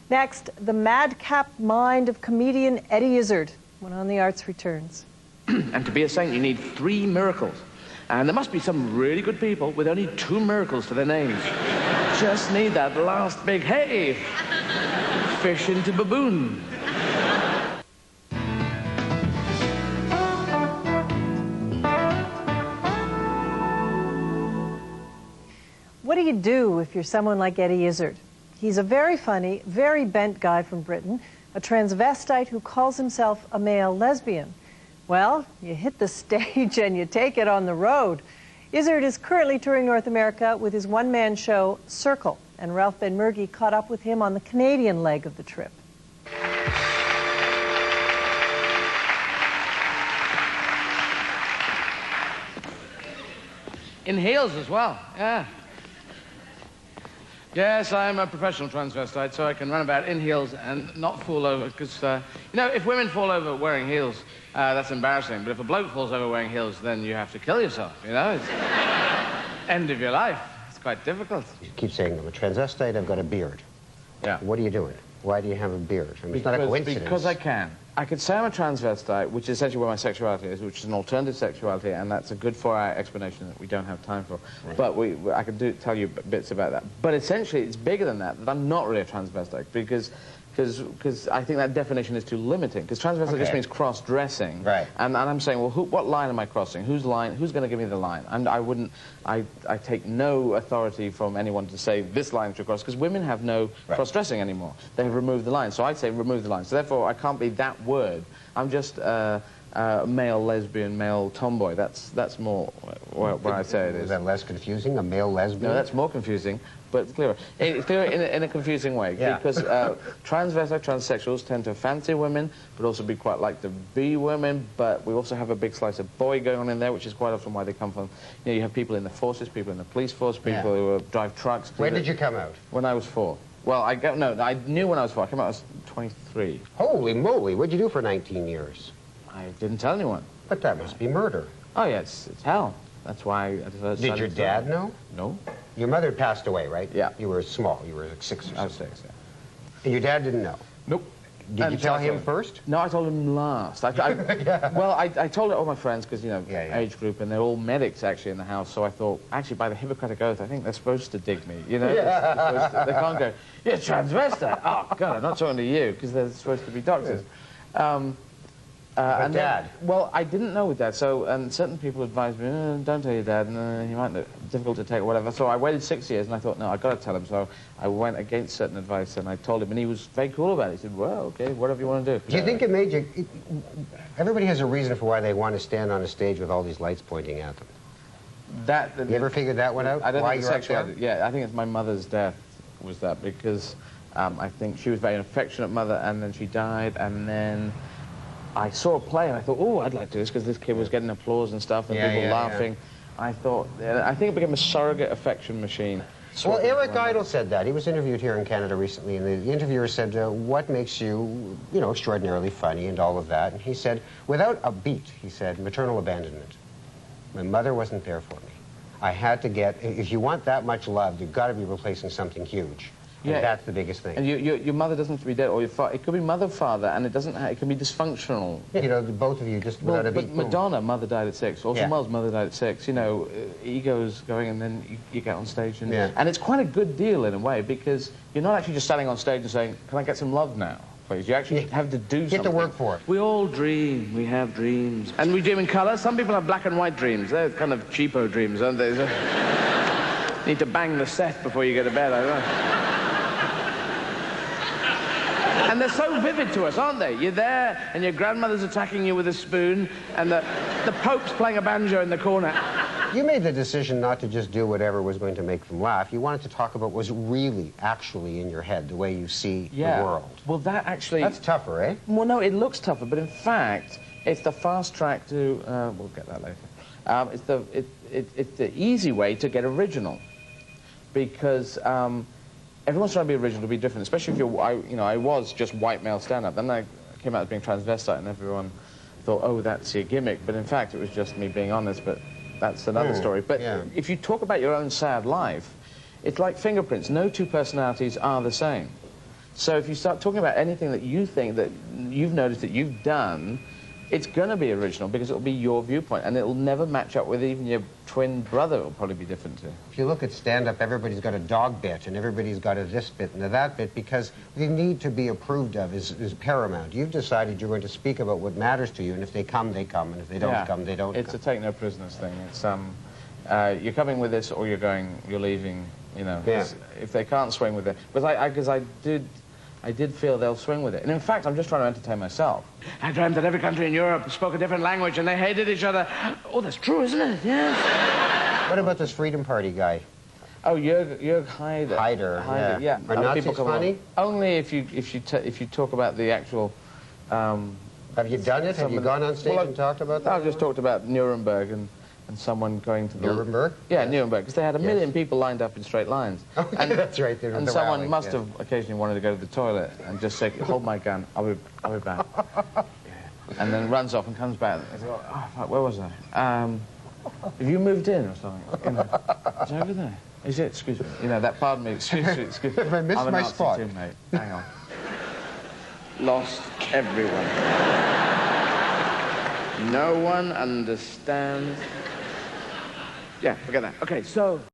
Next, the madcap mind of comedian Eddie Izzard when On the Arts returns. And to be a saint, you need 3 miracles. And there must be some really good people with only 2 miracles to their names. Just need that last big hey! Fish into baboon. What do you do if you're someone like Eddie Izzard? He's a very funny, very bent guy from Britain, a transvestite who calls himself a male lesbian. Well, you hit the stage and you take it on the road. Izzard is currently touring North America with his one-man show, Circle, and Ralph Ben-Mergui caught up with him on the Canadian leg of the trip. In heels as well, yeah. Yes, I'm a professional transvestite, so I can run about in heels and not fall over, because, you know, if women fall over wearing heels, that's embarrassing. But if a bloke falls over wearing heels, then you have to kill yourself, you know? It's end of your life. It's quite difficult. You keep saying, I'm a transvestite, I've got a beard. Yeah. What are you doing? Why do you have a beard? I mean, it's not a coincidence. Because I can. I could say I'm a transvestite, which is essentially where my sexuality is, which is an alternative sexuality, and that's a good 4-hour explanation that we don't have time for. Right. But I could tell you bits about that. But essentially, it's bigger than that I'm not really a transvestite, because I think that definition is too limiting. Because transvestite just means cross-dressing. Right. And I'm saying, well, what line am I crossing? Who's going to give me the line? And I take no authority from anyone to say this line should cross, because women have no cross-dressing anymore. They have removed the line. So I'd say remove the line. So therefore, I can't be that word. I'm just male lesbian, male tomboy. That's more where I say it is. Is that less confusing, a male lesbian? No, that's more confusing, but clearer. It's clearer in a confusing way, because transvestite, transsexuals tend to fancy women, but also be quite like to be women, but we also have a big slice of boy going on in there, which is quite often why they come from. You know, you have people in the forces, people in the police force, people who drive trucks. When did you come out? When I was 4. Well, I knew when I was 4. I came out when I was 23. Holy moly, what'd you do for 19 years? I didn't tell anyone. But that must be murder. Oh, yeah, it's hell. That's why I decided. Did your dad know? No. Your mother passed away, right? Yeah. You were small. You were like 6 or something. I was 6, yeah. And your dad didn't know? Nope. Did you tell him first? No, I told him last. Well, I told all my friends, because, you know, age group, and they're all medics, actually, in the house, so I thought, actually, by the Hippocratic Oath, I think they're supposed to dig me, you know? They can't go, you're transvestite. Oh, God, I'm not talking to you, because they're supposed to be doctors. And Dad? Well, I didn't know with Dad, and certain people advised me, don't tell your dad, and he might look difficult to take or whatever. So I waited 6 years, and I thought, no, I've got to tell him. So I went against certain advice, and I told him, and he was very cool about it. He said, well, okay, whatever you want to do. Do you think it made you... Everybody has a reason for why they want to stand on a stage with all these lights pointing at them. You ever figured that one out? I don't why think sexuality. Yeah, I think it's my mother's death was that, because I think she was very an affectionate mother, and then she died, and then I saw a play and I thought, oh, I'd like to do this, because this kid was getting applause and stuff and people laughing. I thought, I think it became a surrogate affection machine. Well, Eric Idle said that. He was interviewed here in Canada recently, and the interviewer said, what makes you, you know, extraordinarily funny and all of that? And he said, without a beat, he said, maternal abandonment. My mother wasn't there for me. I had to get, if you want that much love, you've got to be replacing something huge. And that's the biggest thing. And your mother doesn't have to be dead, or your father. It could be mother, father, and it doesn't. It can be dysfunctional. You know, both of you just without a beat. But Madonna, mother died at 6. Orson Welles, mother died at 6. You know, ego's going, and then you get on stage, and it's quite a good deal in a way, because you're not actually just standing on stage and saying, "Can I get some love now, please?" You actually have to do something. Get to work for it. We all dream. We have dreams, and we dream in colour. Some people have black and white dreams. They're kind of cheapo dreams, aren't they? Need to bang the set before you go to bed. I don't know. And they're so vivid to us, aren't they? You're there, and your grandmother's attacking you with a spoon, and the Pope's playing a banjo in the corner. You made the decision not to just do whatever was going to make them laugh. You wanted to talk about what was really, actually in your head, the way you see the world. Well, that actually... That's tougher, eh? Well, no, it looks tougher, but in fact, it's the fast track to... we'll get that later. It's the easy way to get original, because... everyone's trying to be original, to be different, especially if I was just white male stand-up. Then I came out as being transvestite, and everyone thought, oh, that's your gimmick. But in fact, it was just me being honest, but that's another story. But if you talk about your own sad life, it's like fingerprints. No two personalities are the same. So if you start talking about anything that you think that you've noticed that you've done, it's going to be original because it'll be your viewpoint, and it'll never match up with even your twin brother. It'll probably be different too. If you look at stand-up, everybody's got a dog bit, and everybody's got a this bit and a that bit, because the need to be approved of is paramount. You've decided you're going to speak about what matters to you, and if they come, they come, and if they don't come, they don't It's come. a take no prisoners thing. It's you're coming with this, or you're leaving. You know, Yeah. if they can't swing with it, because I did feel they'll swing with it. And in fact, I'm just trying to entertain myself. I dreamt that every country in Europe spoke a different language and they hated each other. Oh, that's true, isn't it? Yes. What about this Freedom Party guy? Oh, Jörg Haider. Haider, yeah. Are Other Nazis people come funny? along. Only if you talk about the actual. Have you done it? Have you gone on stage and talked about that? I've just talked about Nuremberg and someone going to the... Nuremberg? Yeah, Nuremberg, because they had a million people lined up in straight lines. Oh, yeah, that's right. And someone must have occasionally wanted to go to the toilet and just say, hold my gun, I'll be back. Yeah. And then runs off and comes back. And they go, oh, fuck, where was I? Have you moved in or something? You know, it's over there. Is it? Excuse me. You know, that, pardon me, excuse me. Have I missed I'm a my Nazi spot? too, mate. Hang on. Lost everyone. No one understands. Yeah, forget that. Okay, so...